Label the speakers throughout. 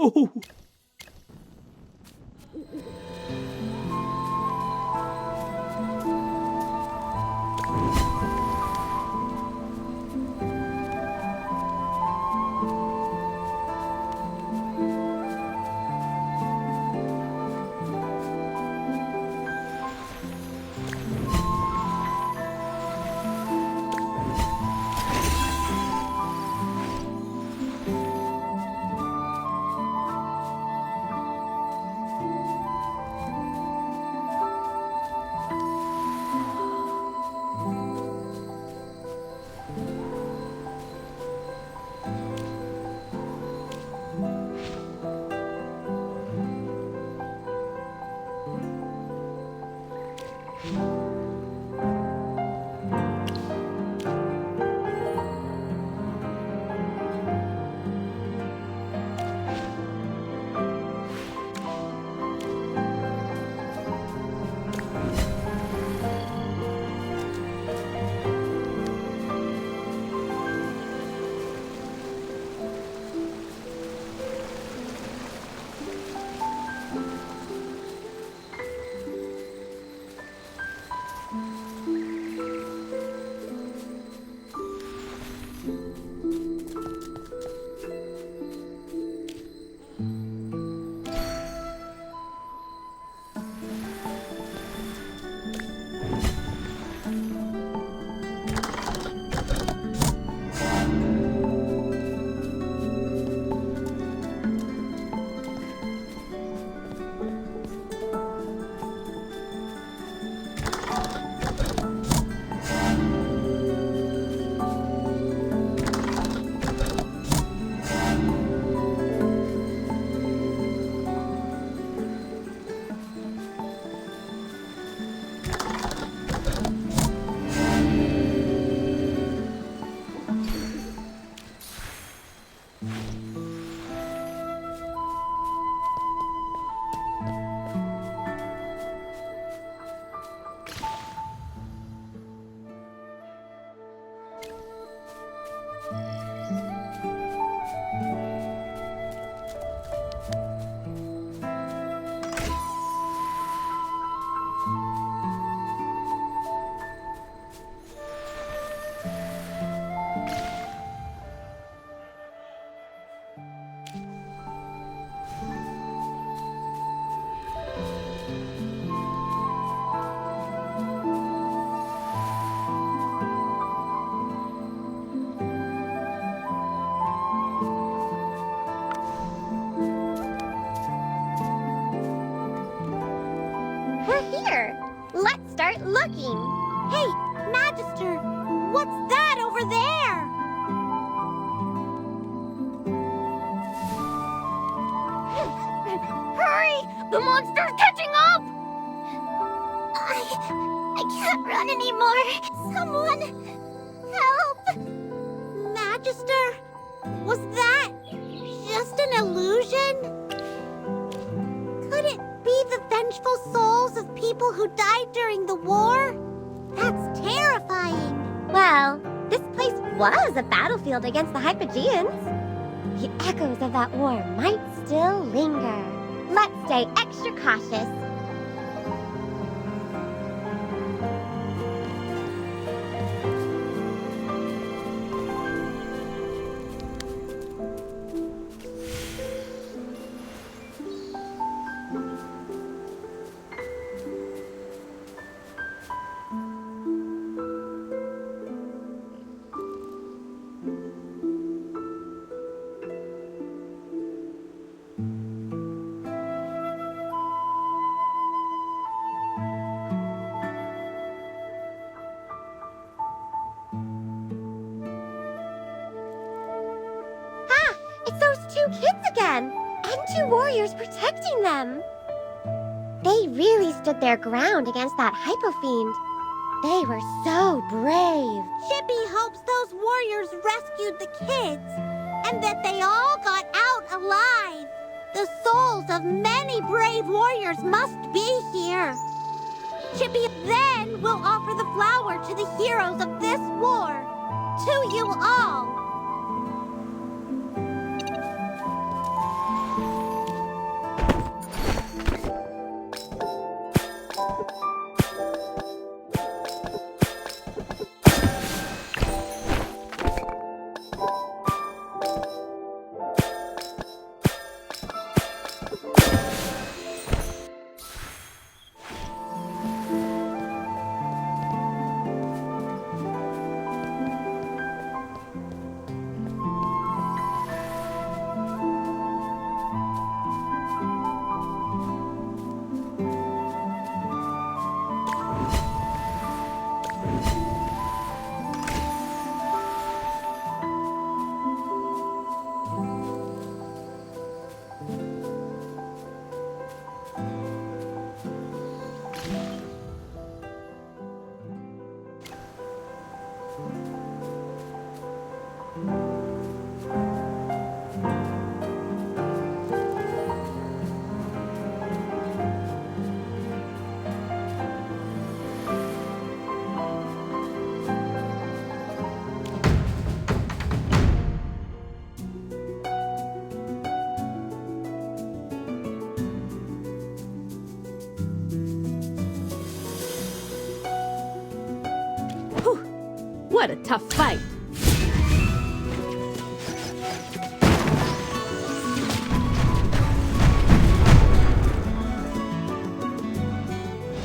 Speaker 1: Oh.
Speaker 2: Let's start looking. Hey, Magister, what's that over there? Hurry! The monster's catching up! I can't run anymore. Someone help! Magister, was that just an illusion? Could it be the vengeful souls of people who died during the war? That's terrifying. Well, this place was a battlefield against the Hypogeans. The echoes of that war might still linger. Let's stay extra cautious. It's those two kids again, and two warriors protecting them. They really stood their ground against that Hypofiend. They were so brave. Chippy hopes those warriors rescued the kids, and that they all got out alive. The souls of many brave warriors must be here. Chippy then will offer the flower to the heroes of this war. To you all.
Speaker 1: What a tough fight!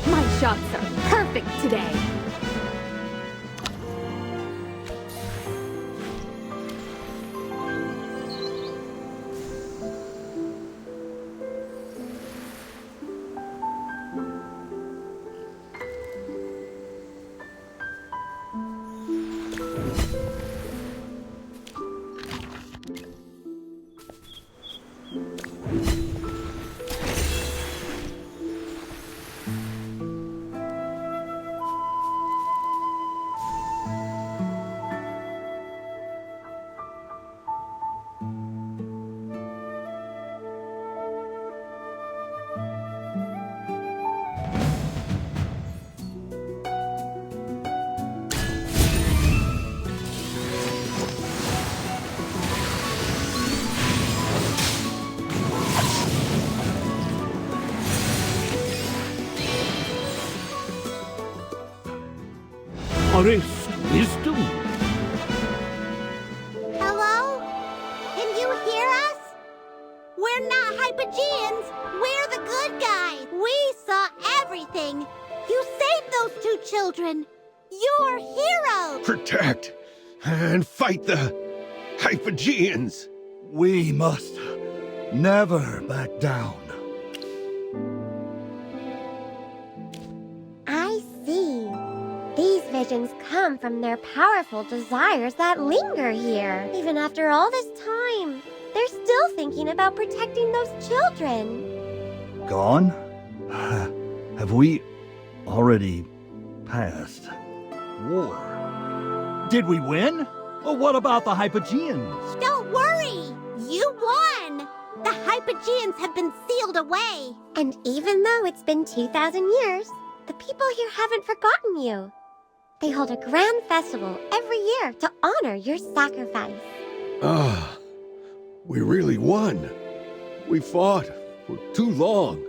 Speaker 1: My shots are perfect today!
Speaker 3: Wisdom?
Speaker 2: Hello? Can you hear us? We're not Hypogeans. We're the good guys. We saw everything. You saved those two children. You're heroes.
Speaker 3: Protect and fight the Hypogeans.
Speaker 4: We must never back down.
Speaker 2: I see. These visions come from their powerful desires that linger here. Even after all this time, they're still thinking about protecting those children.
Speaker 4: Gone? Have we already passed war? Did we win? Or what about the Hypogeans?
Speaker 2: Don't worry! You won! The Hypogeans have been sealed away. And even though it's been 2,000 years, the people here haven't forgotten you. They hold a grand festival every year to honor your sacrifice.
Speaker 3: Ah, we really won. We fought for too long.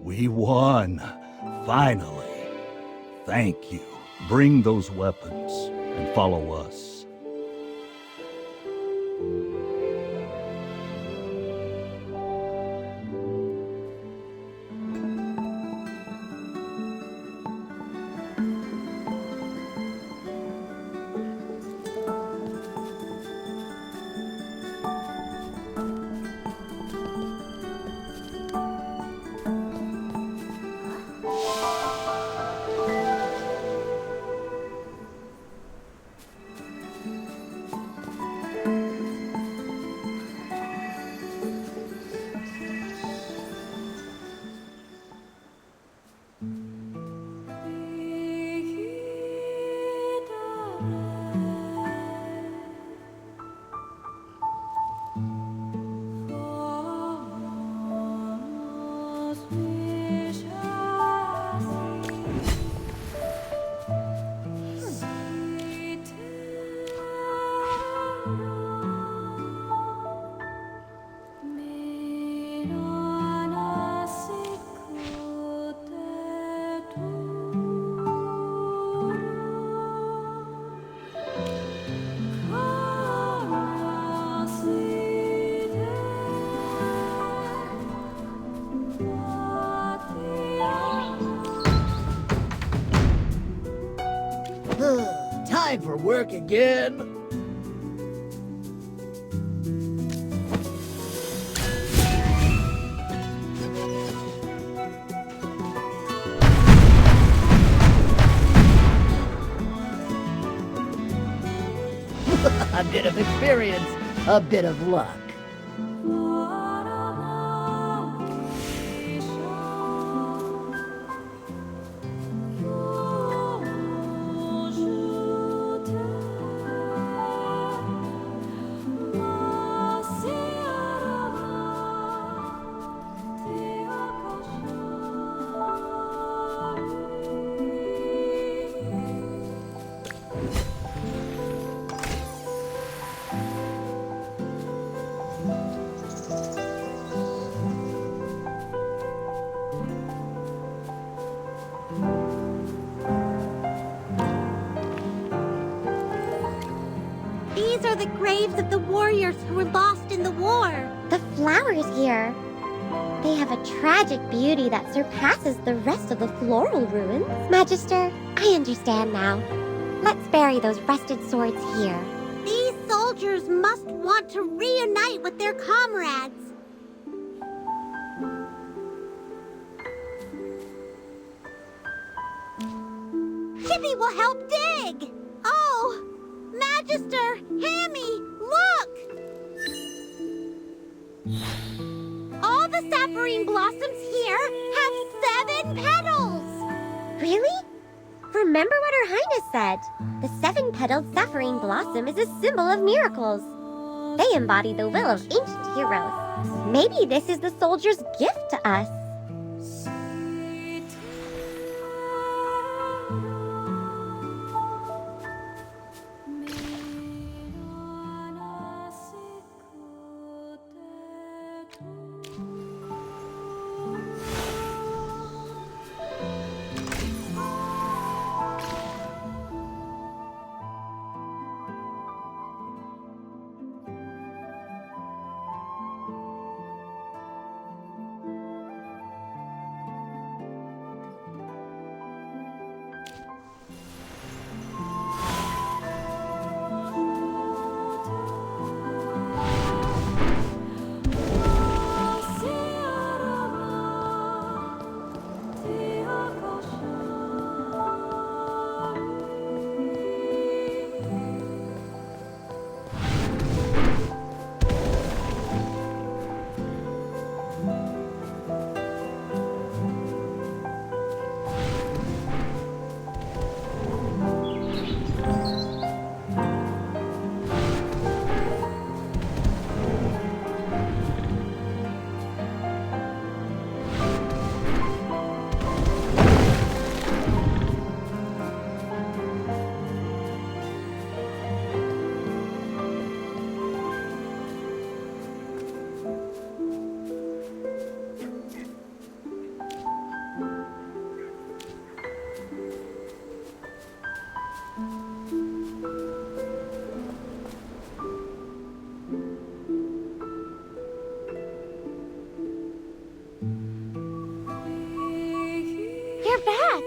Speaker 4: We won. Finally. Thank you. Bring those weapons and follow us.
Speaker 5: time for work again. A bit of experience, a bit of luck.
Speaker 2: These are the graves of the warriors who were lost in the war. The flowers here. They have a tragic beauty that surpasses the rest of the floral ruins. Magister, I understand now. Let's bury those rusted swords here. These soldiers must want to reunite with their comrades. Chippy will help dig. Oh! Magister! Hammy! Look! All the sapphirine blossoms here have 7 petals! Really? Remember what Her Highness said. The 7-petaled sapphirine blossom is a symbol of miracles. They embody the will of ancient heroes. Maybe this is the soldier's gift to us. You're back!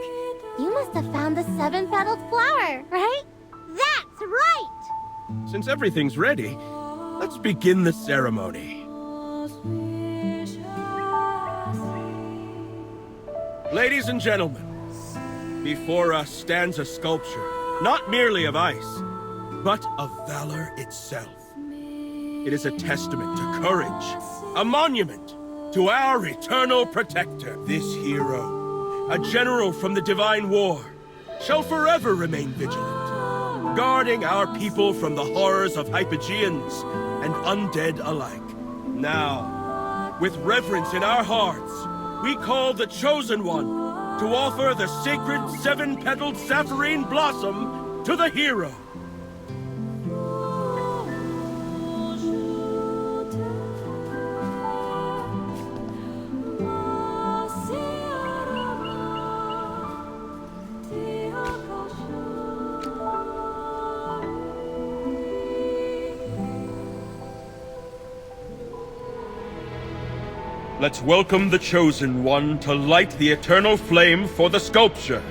Speaker 2: You must have found the 7-petaled flower, right? That's right!
Speaker 3: Since everything's ready, let's begin the ceremony. Ladies and gentlemen, before us stands a sculpture, not merely of ice, but of valor itself. It is a testament to courage, a monument to our eternal protector. This hero, a general from the Divine War, shall forever remain vigilant, guarding our people from the horrors of Hypogeans and undead alike. Now, with reverence in our hearts, we call the Chosen One to offer the sacred 7-petaled sapphirine blossom to the hero. Let's welcome the Chosen One to light the eternal flame for the sculpture.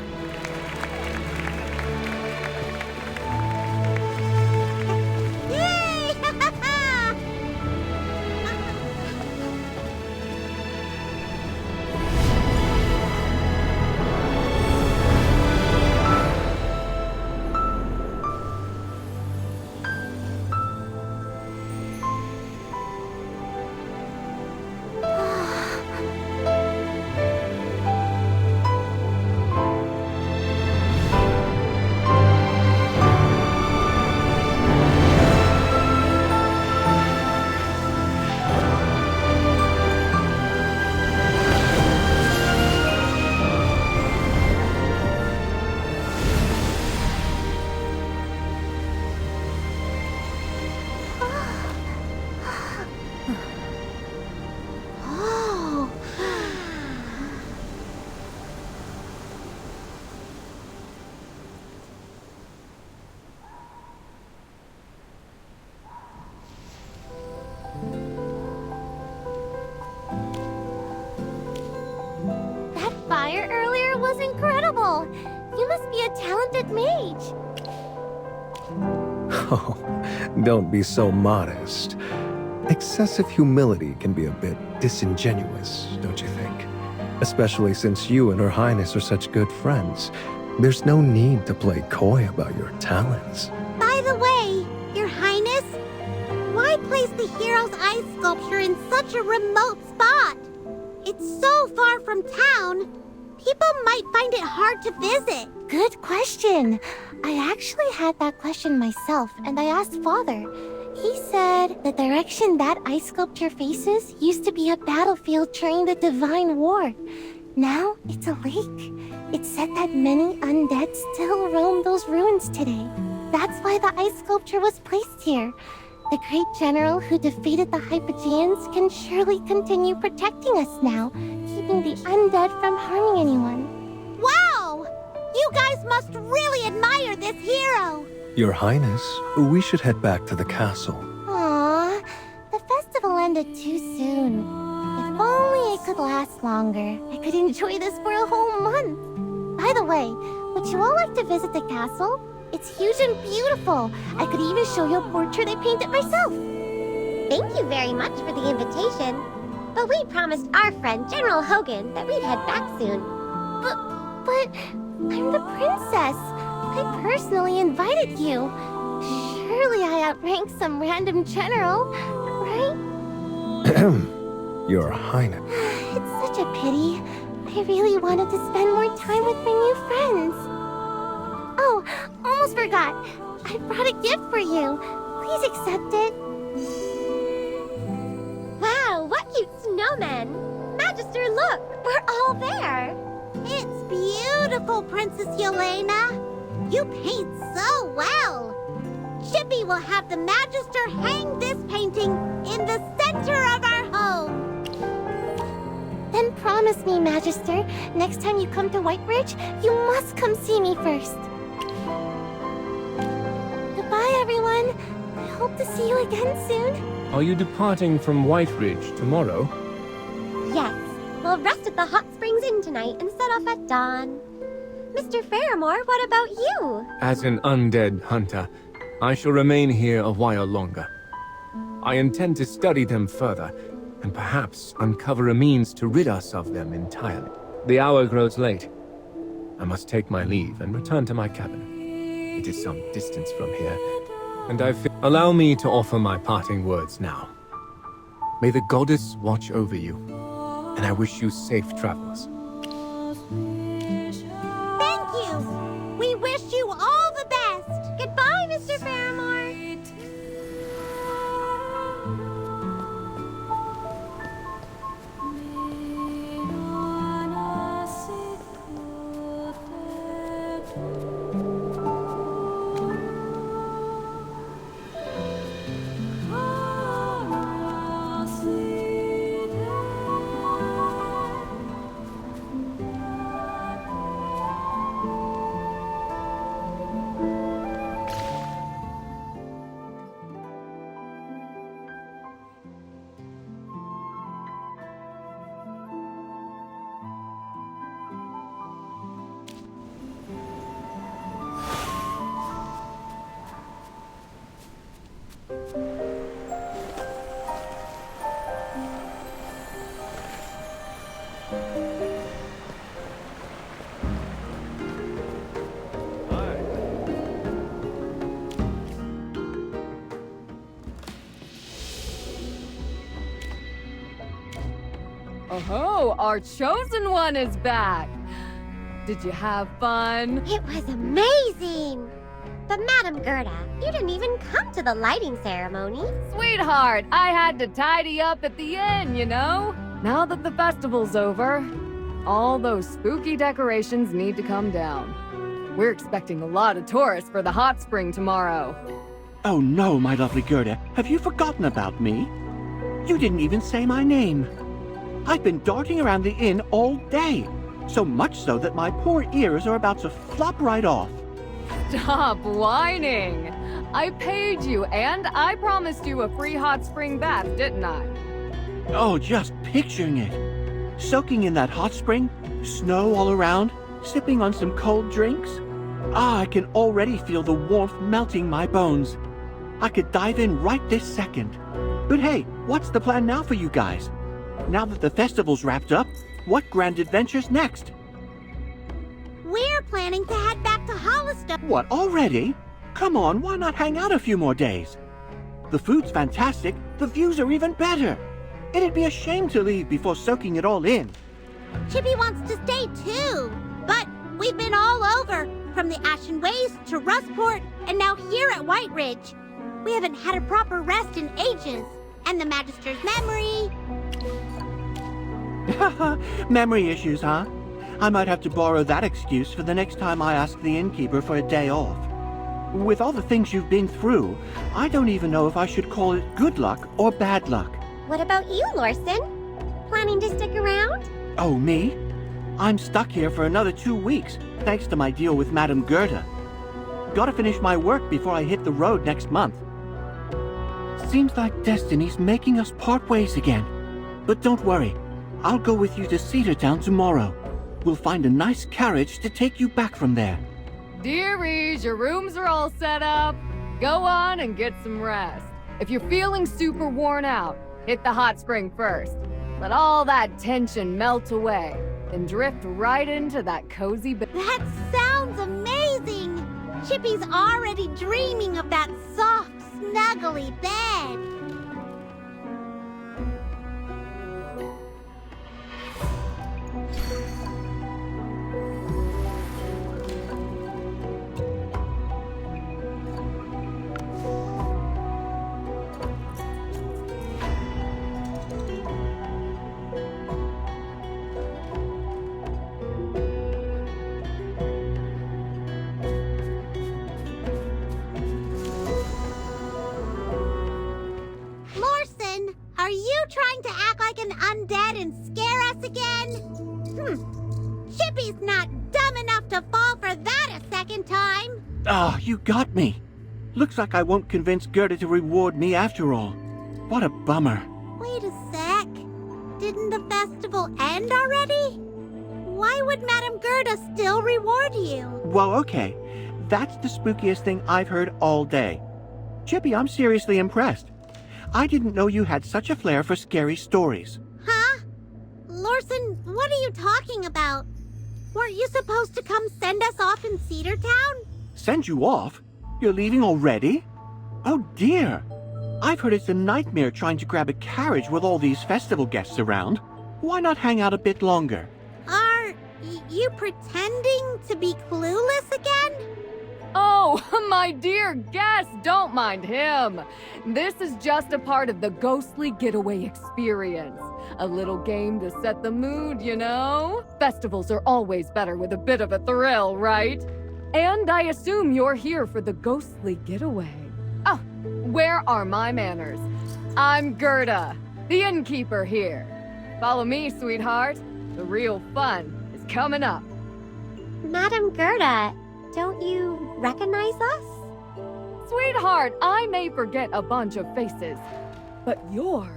Speaker 2: fire earlier was incredible. You must be a talented mage.
Speaker 6: Oh, don't be so modest. Excessive humility can be a bit disingenuous, don't you think? Especially since you and Her Highness are such good friends. There's no need to play coy about your talents.
Speaker 2: By the way, Your Highness, why place the hero's ice sculpture in such a remote spot? It's so far from town. People might find it hard to visit. Good question. I actually had that question myself, and I asked Father. He said the direction that ice sculpture faces used to be a battlefield during the Divine War. Now it's a lake. It's said that many undead still roam those ruins today. That's why the ice sculpture was placed here. The great general who defeated the Hypogeans can surely continue protecting us now, keeping the undead from harming anyone. Wow! You guys must really admire this hero!
Speaker 6: Your Highness, we should head back to the castle.
Speaker 2: Aww, the festival ended too soon. If only it could last longer, I could enjoy this for a whole month. By the way, would you all like to visit the castle? It's huge and beautiful. I could even show you a portrait I painted myself. Thank you very much for the invitation. But we promised our friend General Hogan that we'd head back soon. But I'm the princess. I personally invited you. Surely I outranked some random general, right?
Speaker 6: Your Highness.
Speaker 2: It's such a pity. I really wanted to spend more time with my new friends. Oh, almost forgot. I brought a gift for you. Please accept it. Wow, what cute snowmen. Magister, look, we're all there. It's beautiful, Princess Yelena. You paint so well. Chippy will have the Magister hang this painting in the center of our home. Then promise me, Magister, next time you come to Whitebridge, you must come see me first. Goodbye, everyone. I hope to see you again soon.
Speaker 7: Are you departing from Whitebridge tomorrow?
Speaker 2: Yes. We'll rest at the hot springs inn tonight and set off at dawn. Mr. Fairmore, what about you?
Speaker 7: As an undead hunter, I shall remain here a while longer. I intend to study them further, and perhaps uncover a means to rid us of them entirely. The hour grows late. I must take my leave and return to my cabin. It is some distance from here, and allow me to offer my parting words now. May the goddess watch over you, and I wish you safe travels.
Speaker 2: Thank you! We wish you all the best! Goodbye, Mr. Fairmore!
Speaker 1: Oh, our chosen one is back! Did you have fun?
Speaker 2: It was amazing! But Madam Gerda, you didn't even come to the lighting ceremony.
Speaker 1: Sweetheart, I had to tidy up at the end, you know? Now that the festival's over, all those spooky decorations need to come down. We're expecting a lot of tourists for the hot spring tomorrow.
Speaker 8: Oh no, my lovely Gerda, have you forgotten about me? You didn't even say my name. I've been darting around the inn all day, so much so that my poor ears are about to flop right off.
Speaker 1: Stop whining! I paid you, and I promised you a free hot spring bath, didn't I?
Speaker 8: Oh, just picturing it. Soaking in that hot spring, Snow all around, sipping on some cold drinks. I can already feel the warmth melting my bones. I could dive in right this second. But hey, what's the plan now for you guys? Now that the festival's wrapped up, what grand adventures next?
Speaker 2: We're planning to head back to Hollister.
Speaker 8: What, already? Come on, why not hang out a few more days? The food's fantastic, the views are even better. It'd be a shame to leave before soaking it all in.
Speaker 2: Chippy wants to stay too, but we've been all over, from the Ashen Waste to Rustport, and now here at White Ridge. We haven't had a proper rest in ages, and the Magister's memory...
Speaker 8: Memory issues, huh? I might have to borrow that excuse for the next time I ask the innkeeper for a day off. With all the things you've been through, I don't even know if I should call it good luck or bad luck.
Speaker 2: What about you, Lorson? Planning to stick around?
Speaker 8: Oh, me? I'm stuck here for another 2 weeks, thanks to my deal with Madame Gerda. Gotta finish my work before I hit the road next month. Seems like destiny's making us part ways again. But don't worry, I'll go with you to Cedar Town tomorrow. We'll find a nice carriage to take you back from there.
Speaker 1: Dearies, your rooms are all set up. Go on and get some rest. If you're feeling super worn out, hit the hot spring first. Let all that tension melt away, and drift right into that cozy bed.
Speaker 2: That sounds amazing! Chippy's already dreaming of that soft, snuggly bed. Are you trying to act like an undead and scare us again? Chippy's not dumb enough to fall for that a second time.
Speaker 8: Ah, you got me. Looks like I won't convince Gerda to reward me after all. What a bummer.
Speaker 2: Wait a sec. Didn't the festival end already? Why would Madame Gerda still reward you?
Speaker 8: Well, okay. That's the spookiest thing I've heard all day. Chippy, I'm seriously impressed. I didn't know you had such a flair for scary stories.
Speaker 2: Huh? Lorson, what are you talking about? Weren't you supposed to come send us off in Cedar Town?
Speaker 8: Send you off? You're leaving already? Oh dear. I've heard it's a nightmare trying to grab a carriage with all these festival guests around. Why not hang out a bit longer?
Speaker 2: Are you pretending to be clueless again?
Speaker 1: Oh, my dear guest, don't mind him. This is just a part of the ghostly getaway experience. A little game to set the mood, you know? Festivals are always better with a bit of a thrill, right? And I assume you're here for the ghostly getaway. Oh, where are my manners? I'm Gerda, the innkeeper here. Follow me, sweetheart. The real fun is coming up.
Speaker 2: Madame Gerda, don't you recognize us?
Speaker 1: Sweetheart, I may forget a bunch of faces, but yours?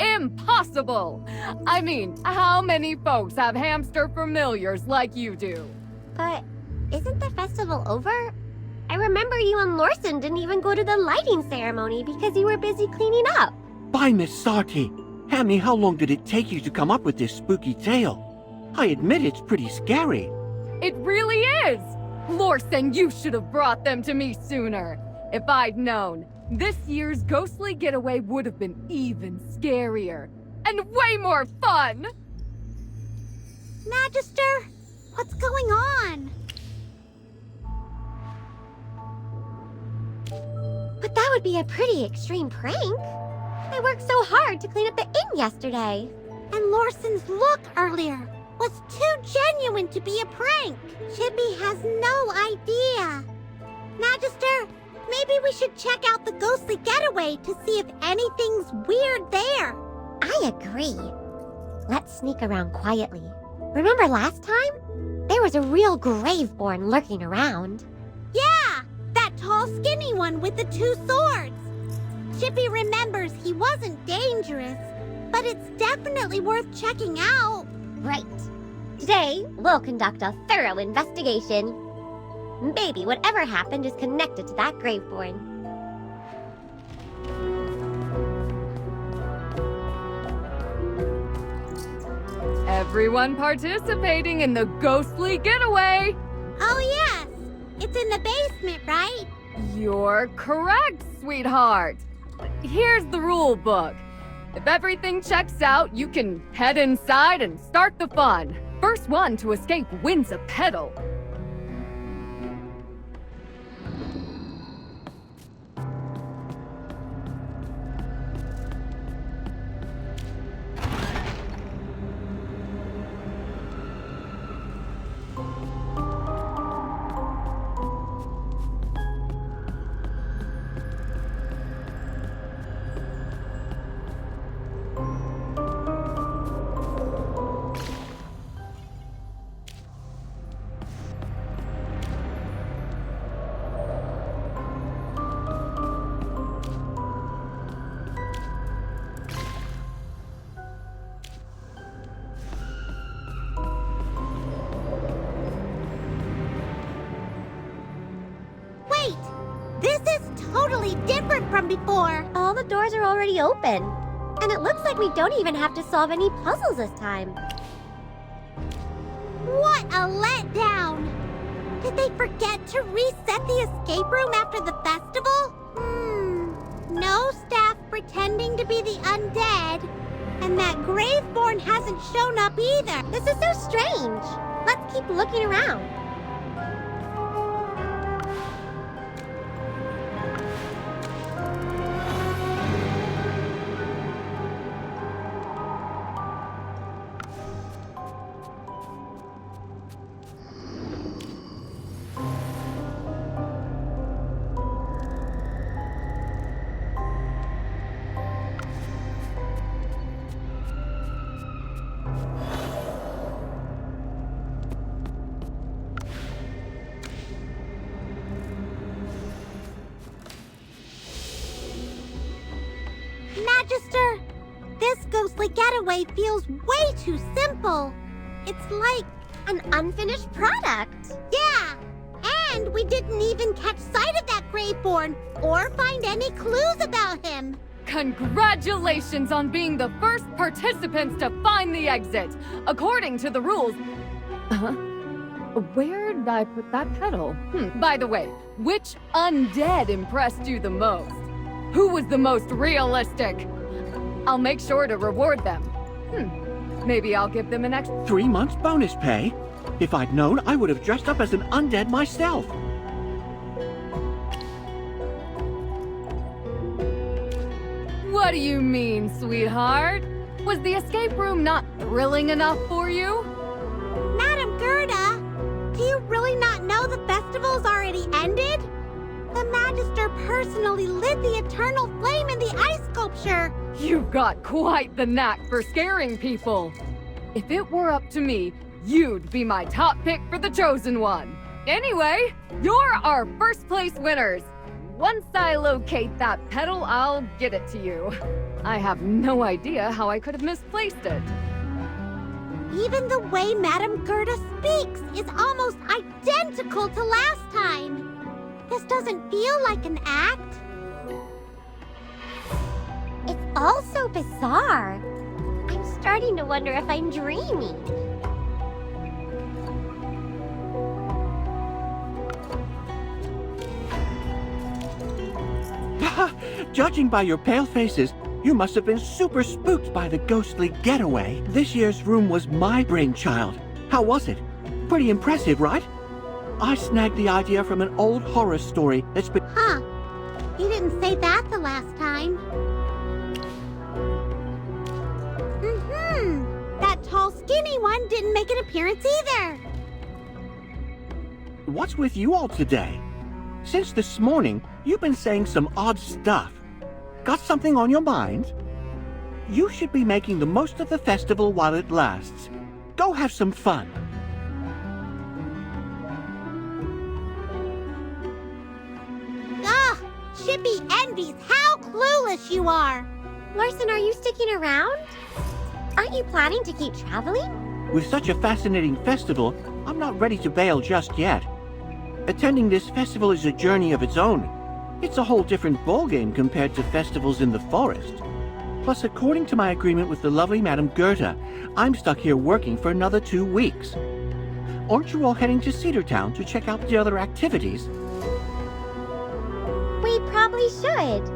Speaker 1: Impossible! I mean, how many folks have hamster familiars like you do?
Speaker 2: But isn't the festival over? I remember you and Lorson didn't even go to the lighting ceremony because you were busy cleaning up.
Speaker 8: By Miss Sarti, Hammy, how long did it take you to come up with this spooky tale? I admit it's pretty scary.
Speaker 1: It really is! Lorson, you should have brought them to me sooner. If I'd known, this year's ghostly getaway would have been even scarier. And way more fun!
Speaker 2: Magister, what's going on? But that would be a pretty extreme prank. I worked so hard to clean up the inn yesterday. And Lorson's look earlier was too genuine to be a prank. Chippy has no idea. Magister, maybe we should check out the ghostly getaway to see if anything's weird there. I agree. Let's sneak around quietly. Remember last time? There was a real graveborn lurking around. Yeah, that tall, skinny one with the 2 swords. Chippy remembers he wasn't dangerous, but it's definitely worth checking out. Right. Today, we'll conduct a thorough investigation. Maybe whatever happened is connected to that graveborn.
Speaker 1: Everyone participating in the ghostly getaway!
Speaker 2: Oh yes! It's in the basement, right?
Speaker 1: You're correct, sweetheart. Here's the rule book. If everything checks out, you can head inside and start the fun. First one to escape wins a pedal.
Speaker 2: Wait! This is totally different from before! All the doors are already open. And it looks like we don't even have to solve any puzzles this time. What a letdown! Did they forget to reset the escape room after the festival? No staff pretending to be the undead. And that graveborn hasn't shown up either. This is so strange. Let's keep looking around. Magister, this ghostly getaway feels way too simple. It's like an unfinished product. Yeah, and we didn't even catch sight of that graveborn or find any clues about him.
Speaker 1: Congratulations on being the first participants to find the exit. According to the rules... Where did I put that pedal? By the way, which undead impressed you the most? Who was the most realistic? I'll make sure to reward them. Maybe I'll give them an extra...
Speaker 8: 3 months bonus pay? If I'd known, I would have dressed up as an undead myself.
Speaker 1: What do you mean, sweetheart? Was the escape room not thrilling enough for you?
Speaker 2: Madam Gerda, do you really not know the festival's already ended? The Magister personally lit the eternal flame in the ice sculpture.
Speaker 1: You've got quite the knack for scaring people. If it were up to me, you'd be my top pick for the chosen one. Anyway, you're our first place winners. Once I locate that pedal, I'll get it to you. I have no idea how I could have misplaced it.
Speaker 2: Even the way Madam Gerda speaks is almost identical to last time. This doesn't feel like an act. It's all so bizarre. I'm starting to wonder if I'm dreaming.
Speaker 8: Judging by your pale faces, you must have been super spooked by the ghostly getaway. This year's room was my brainchild. How was it? Pretty impressive, right? I snagged the idea from an old horror story that's been...
Speaker 2: Huh. You didn't say that the last time. That tall, skinny one didn't make an appearance either.
Speaker 8: What's with you all today? Since this morning, you've been saying some odd stuff. Got something on your mind? You should be making the most of the festival while it lasts. Go have some fun.
Speaker 2: Ugh! Chippy envies how clueless you are! Larson, are you sticking around? Aren't you planning to keep traveling?
Speaker 8: With such a fascinating festival, I'm not ready to bail just yet. Attending this festival is a journey of its own. It's a whole different ballgame compared to festivals in the forest. Plus, according to my agreement with the lovely Madame Goethe, I'm stuck here working for another 2 weeks. Aren't you all heading to Cedar Town to check out the other activities?
Speaker 2: We probably should.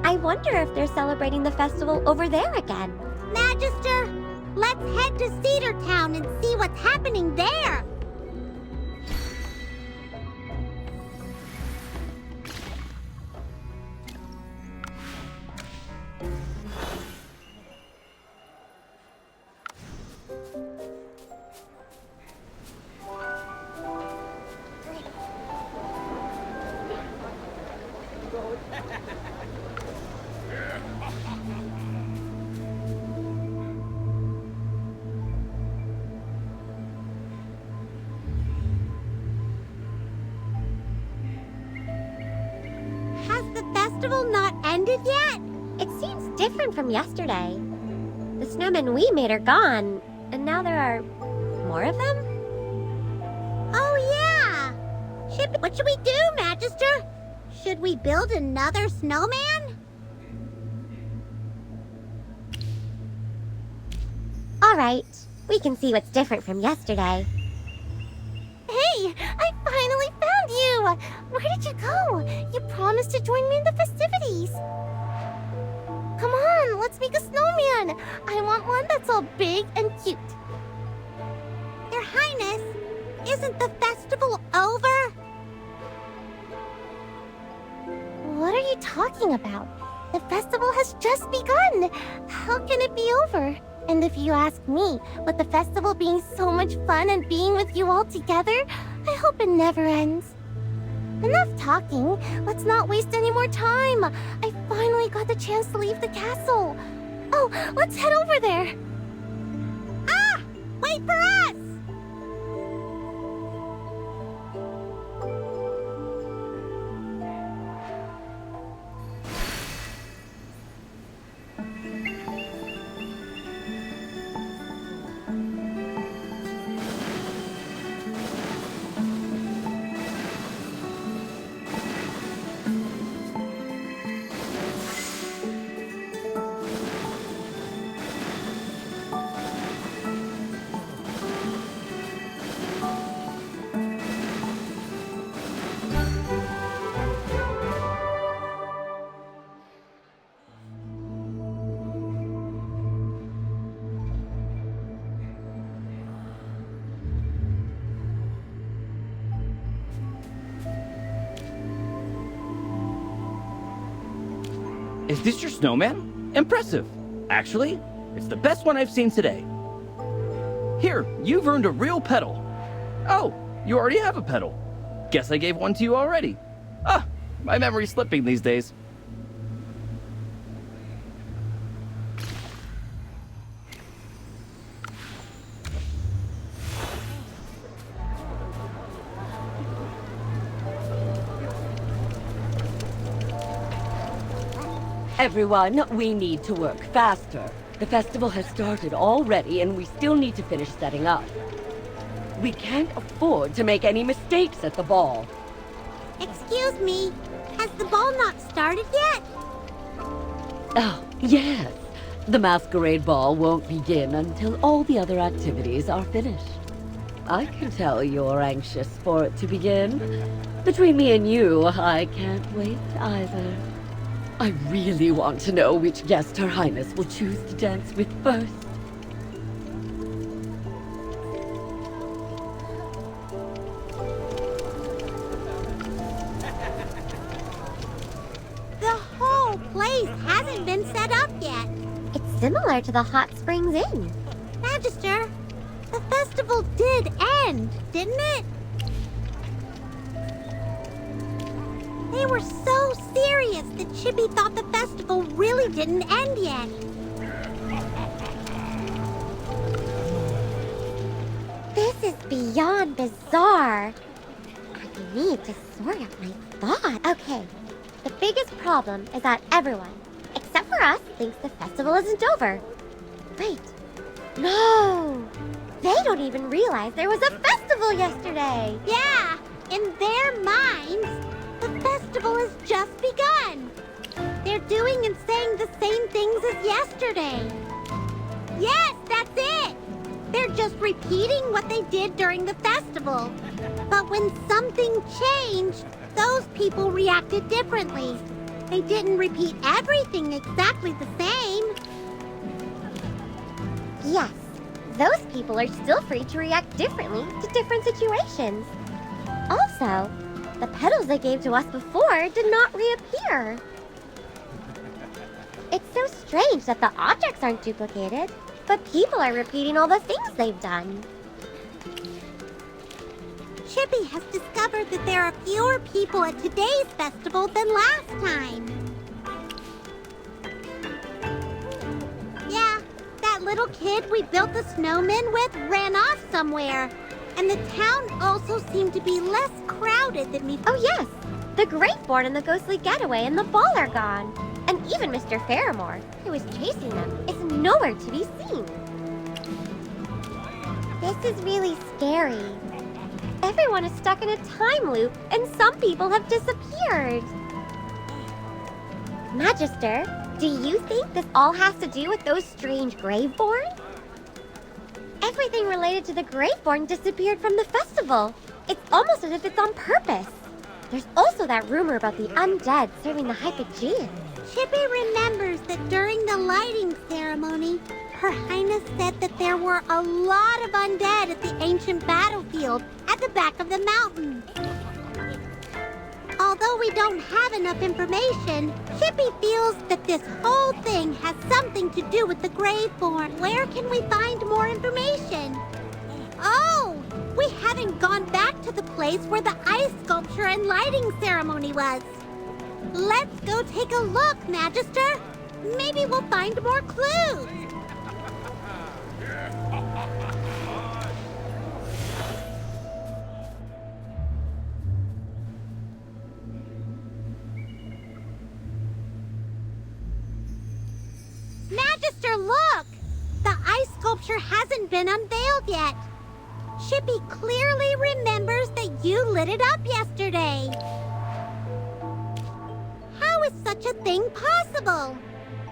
Speaker 2: I wonder if they're celebrating the festival over there again.
Speaker 9: Magister, let's head to Cedar Town and see what's happening there. Has the festival not ended yet?
Speaker 2: It seems different from yesterday. The snowmen we made are gone, and now there are more of them?
Speaker 9: Oh yeah! What should we do, Magister? Should we build another snowman?
Speaker 2: All right, we can see what's different from yesterday.
Speaker 9: Hey, I finally found you! Where did you go? You promised to join me in the festivities. Come on, let's make a snowman. I want one that's all big and cute. Your Highness, isn't the festival over? What are you talking about? The festival has just begun. How can it be over? And if you ask me, with the festival being so much fun and being with you all together, I hope it never ends. Enough talking. Let's not waste any more time. I finally got the chance to leave the castle. Oh, let's head over there. Ah! Wait for us!
Speaker 10: Is this your snowman? Impressive. Actually, it's the best one I've seen today. Here, you've earned a real pedal. Oh, you already have a pedal. Guess I gave one to you already. Ah, my memory's slipping these days.
Speaker 11: Everyone, we need to work faster. The festival has started already, and we still need to finish setting up. We can't afford to make any mistakes at the ball.
Speaker 9: Excuse me, has the ball not started yet?
Speaker 11: Oh, yes. The masquerade ball won't begin until all the other activities are finished. I can tell you're anxious for it to begin. Between me and you, I can't wait either. I really want to know which guest Her Highness will choose to dance with first.
Speaker 9: The whole place hasn't been set up yet.
Speaker 2: It's similar to the Hot Springs Inn.
Speaker 9: Magister, the festival did end, didn't it? They were so serious that Chippy thought the festival really didn't end yet.
Speaker 2: This is beyond bizarre. I need to sort out my thoughts. Okay, the biggest problem is that everyone, except for us, thinks the festival isn't over. Wait, no! don't even realize there was a festival yesterday.
Speaker 9: Yeah, in their minds, the festival has just begun. They're doing and saying the same things as yesterday. Yes, that's it! They're just repeating what they did during the festival. But when something changed, those people reacted differently. They didn't repeat everything exactly the same.
Speaker 2: Yes, those people are still free to react differently to different situations. Also, the petals they gave to us before did not reappear. It's so strange that the objects aren't duplicated, but people are repeating all the things they've done.
Speaker 9: Chippy has discovered that there are fewer people at today's festival than last time. Yeah, that little kid we built the snowman with ran off somewhere. And the town also seemed to be less crowded than before.
Speaker 2: Oh yes, the Greatborn and the ghostly getaway and the ball are gone. And even Mr. Fairmore, who was chasing them, is nowhere to be seen. This is really scary. Everyone is stuck in a time loop, and some people have disappeared. Magister, do you think this all has to do with those strange Graveborn? Everything related to the Graveborn disappeared from the festival. It's almost as if it's on purpose. There's also that rumor about the undead serving the Hypogean.
Speaker 9: Chippy remembers that during the lighting ceremony, Her Highness said that there were a lot of undead at the ancient battlefield at the back of the mountain. Although we don't have enough information, Chippy feels that this whole thing has something to do with the Graveborn. Where can we find more information? Oh, we haven't gone back to the place where the ice sculpture and lighting ceremony was. Let's go take a look, Magister. Maybe we'll find more clues. Magister, look! The ice sculpture hasn't been unveiled yet. Chippy clearly remembers that you lit it up yesterday. How is such a thing possible?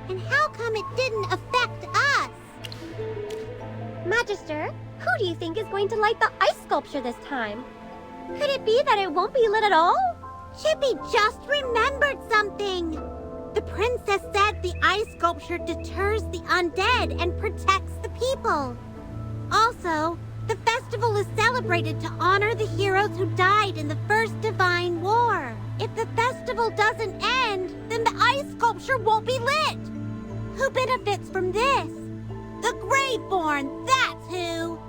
Speaker 9: And how come it didn't affect us?
Speaker 2: Magister, who do you think is going to light the ice sculpture this time? Could it be that it won't be lit at all?
Speaker 9: Chippy just remembered something. The princess said the ice sculpture deters the undead and protects the people. Also, the festival is celebrated to honor the heroes who died in the First Divine War. If the festival doesn't end, then the ice sculpture won't be lit. Who benefits from this? The Graveborn, that's who.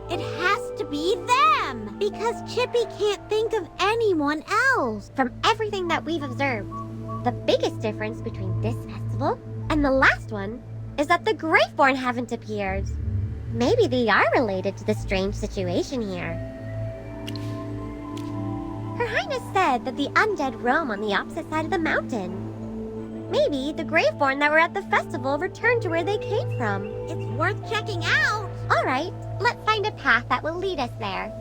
Speaker 9: It has to be them, because Chippy can't think of anyone else.
Speaker 2: From everything that we've observed, the biggest difference between this festival and the last one is that the Graveborn haven't appeared. Maybe they are related to the strange situation here. Her Highness said that the undead roam on the opposite side of the mountain. Maybe the Graveborn that were at the festival returned to where they came from.
Speaker 9: It's worth checking out.
Speaker 2: All right, let's find a path that will lead us there.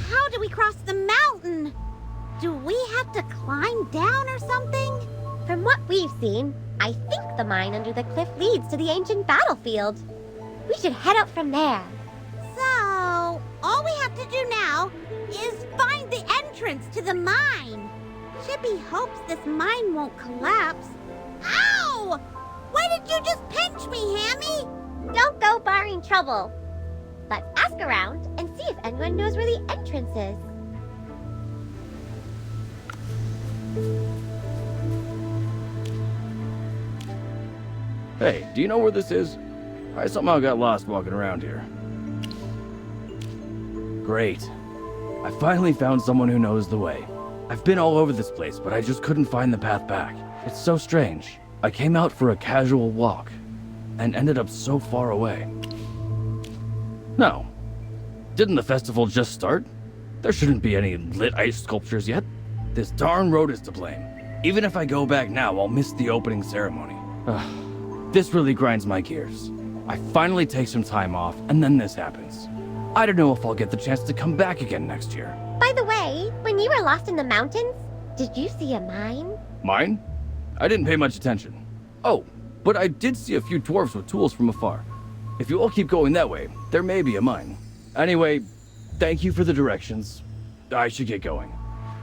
Speaker 9: How do we cross the mountain? Do we have to climb down or something?
Speaker 2: From what we've seen, I think the mine under the cliff leads to the ancient battlefield. We should head up from there.
Speaker 9: So, all we have to do now is find the entrance to the mine. Chippy hopes this mine won't collapse. Ow! Why did you just pinch me, Hammy?
Speaker 2: Don't go barring trouble. Let's ask around and see if anyone knows where the entrance is.
Speaker 10: Hey, do you know where this is? I somehow got lost walking around here. Great. I finally found someone who knows the way. I've been all over this place, but I just couldn't find the path back. It's so strange. I came out for a casual walk, and ended up so far away. No. Didn't the festival just start? There shouldn't be any lit ice sculptures yet. This darn road is to blame. Even if I go back now, I'll miss the opening ceremony. Ugh, this really grinds my gears. I finally take some time off, and then this happens. I don't know if I'll get the chance to come back again next year.
Speaker 2: By the way, when you were lost in the mountains, did you see a mine?
Speaker 10: Mine? I didn't pay much attention. Oh, but I did see a few dwarves with tools from afar. If you all keep going that way, there may be a mine. Anyway, thank you for the directions. I should get going.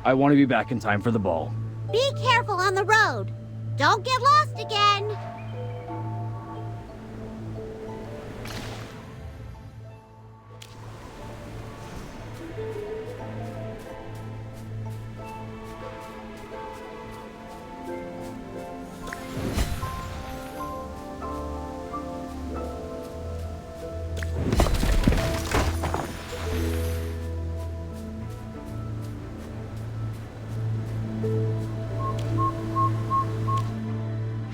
Speaker 10: I want to be back in time for the ball.
Speaker 9: Be careful on the road. Don't get lost again.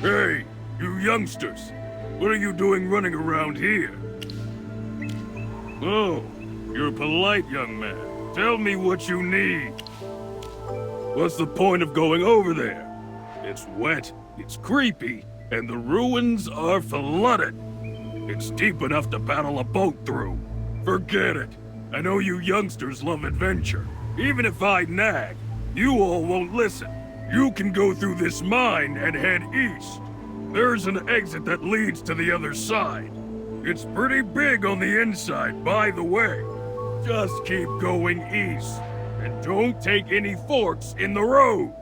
Speaker 3: Hey, you youngsters. What are you doing running around here? Oh, you're a polite young man. Tell me what you need. What's the point of going over there? It's wet, it's creepy, and the ruins are flooded. It's deep enough to paddle a boat through. Forget it. I know you youngsters love adventure. Even if I nag, you all won't listen. You can go through this mine and head east. There's an exit that leads to the other side. It's pretty big on the inside, by the way. Just keep going east, and don't take any forks in the road.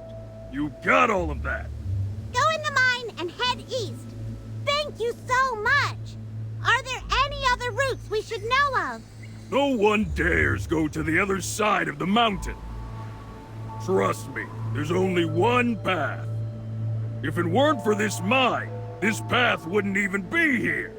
Speaker 3: You got all of that?
Speaker 9: Go in the mine and head east. Thank you so much. Are there any other routes we should know of?
Speaker 3: No one dares go to the other side of the mountain. Trust me, there's only one path. If it weren't for this mine, this path wouldn't even be here.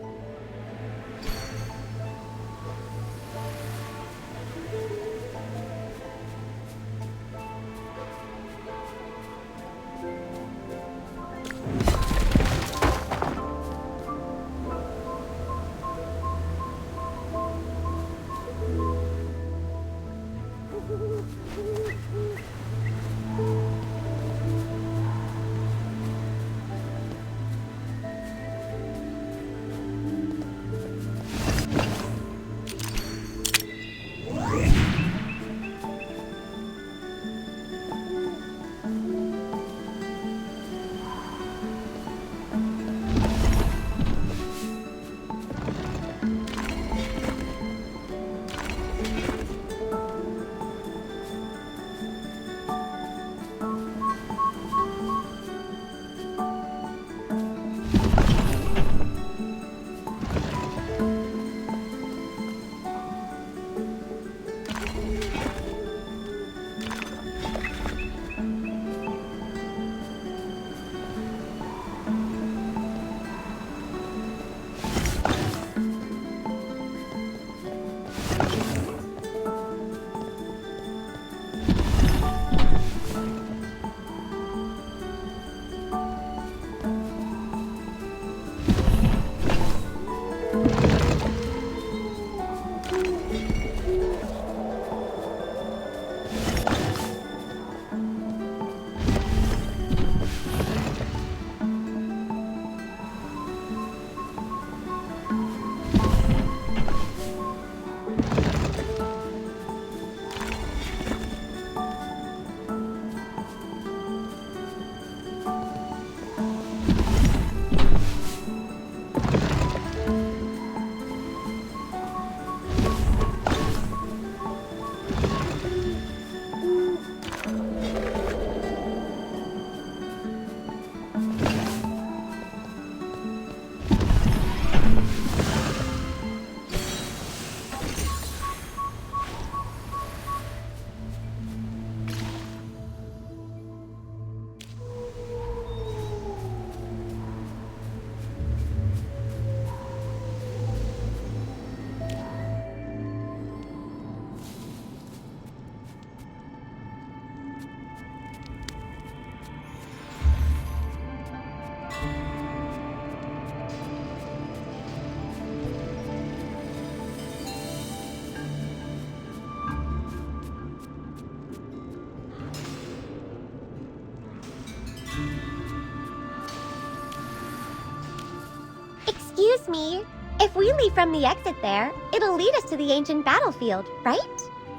Speaker 2: Excuse me. If we leave from the exit there, it'll lead us to the ancient battlefield, right?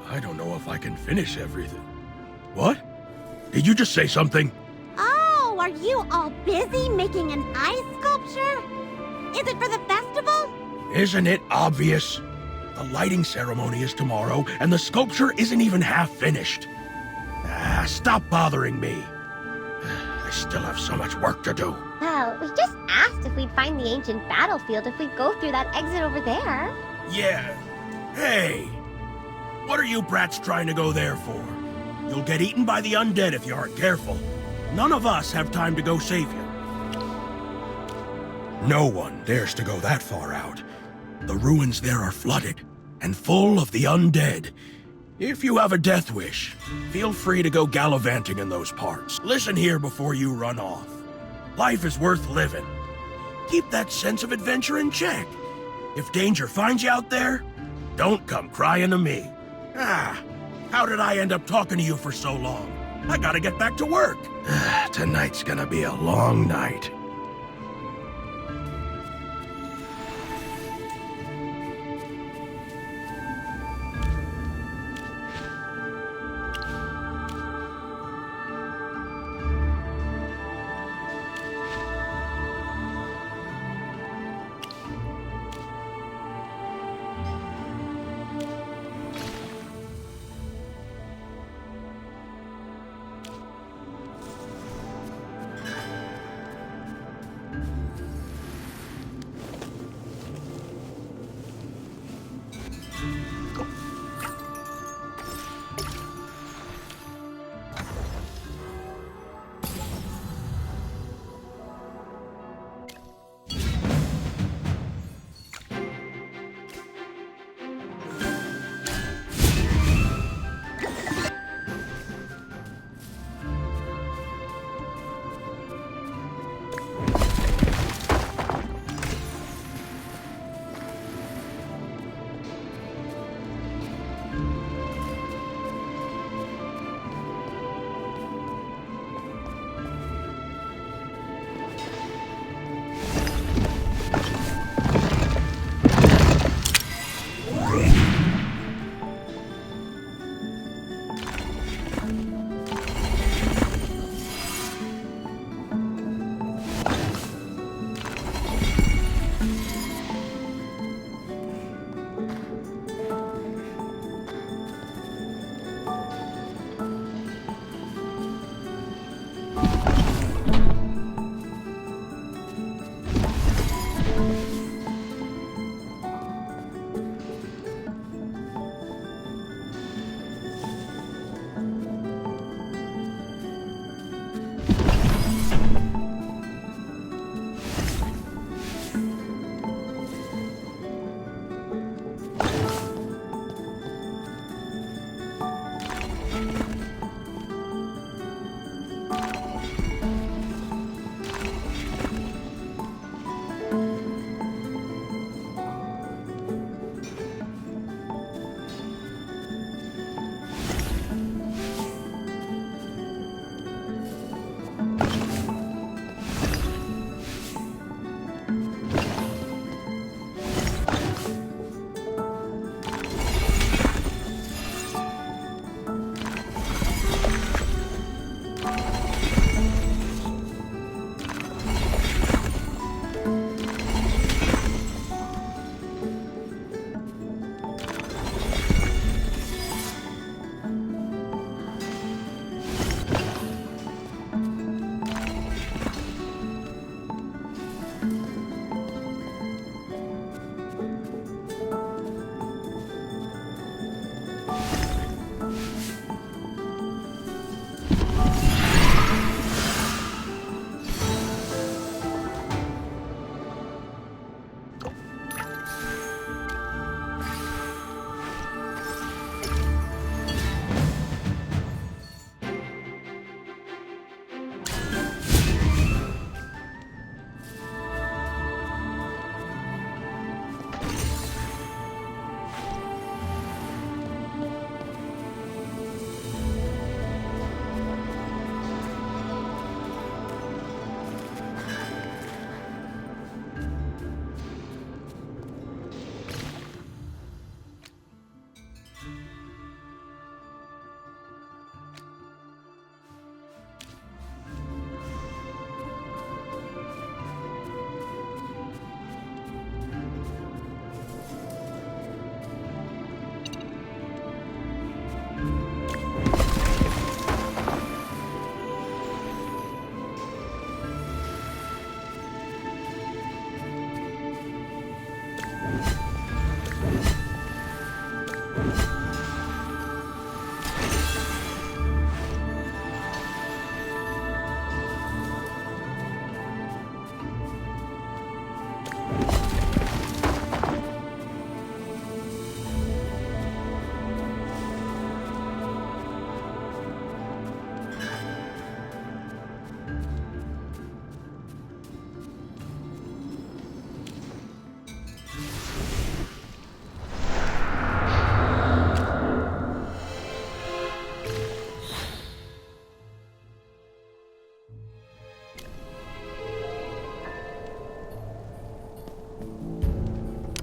Speaker 3: I don't know if I can finish everything. What? Did you just say something?
Speaker 9: Oh, are you all busy making an ice sculpture? Is it for the festival?
Speaker 3: Isn't it obvious? The lighting ceremony is tomorrow, and the sculpture isn't even half finished. Stop bothering me. I still have so much work to do.
Speaker 2: Well, we just asked if we'd find the ancient battlefield if we go through that exit over there.
Speaker 3: Yeah. Hey! What are you brats trying to go there for? You'll get eaten by the undead if you aren't careful. None of us have time to go save you. No one dares to go that far out. The ruins there are flooded and full of the undead. If you have a death wish, feel free to go gallivanting in those parts. Listen here before you run off. Life is worth living. Keep that sense of adventure in check. If danger finds you out there, don't come crying to me. How did I end up talking to you for so long? I gotta get back to work. Tonight's gonna be a long night.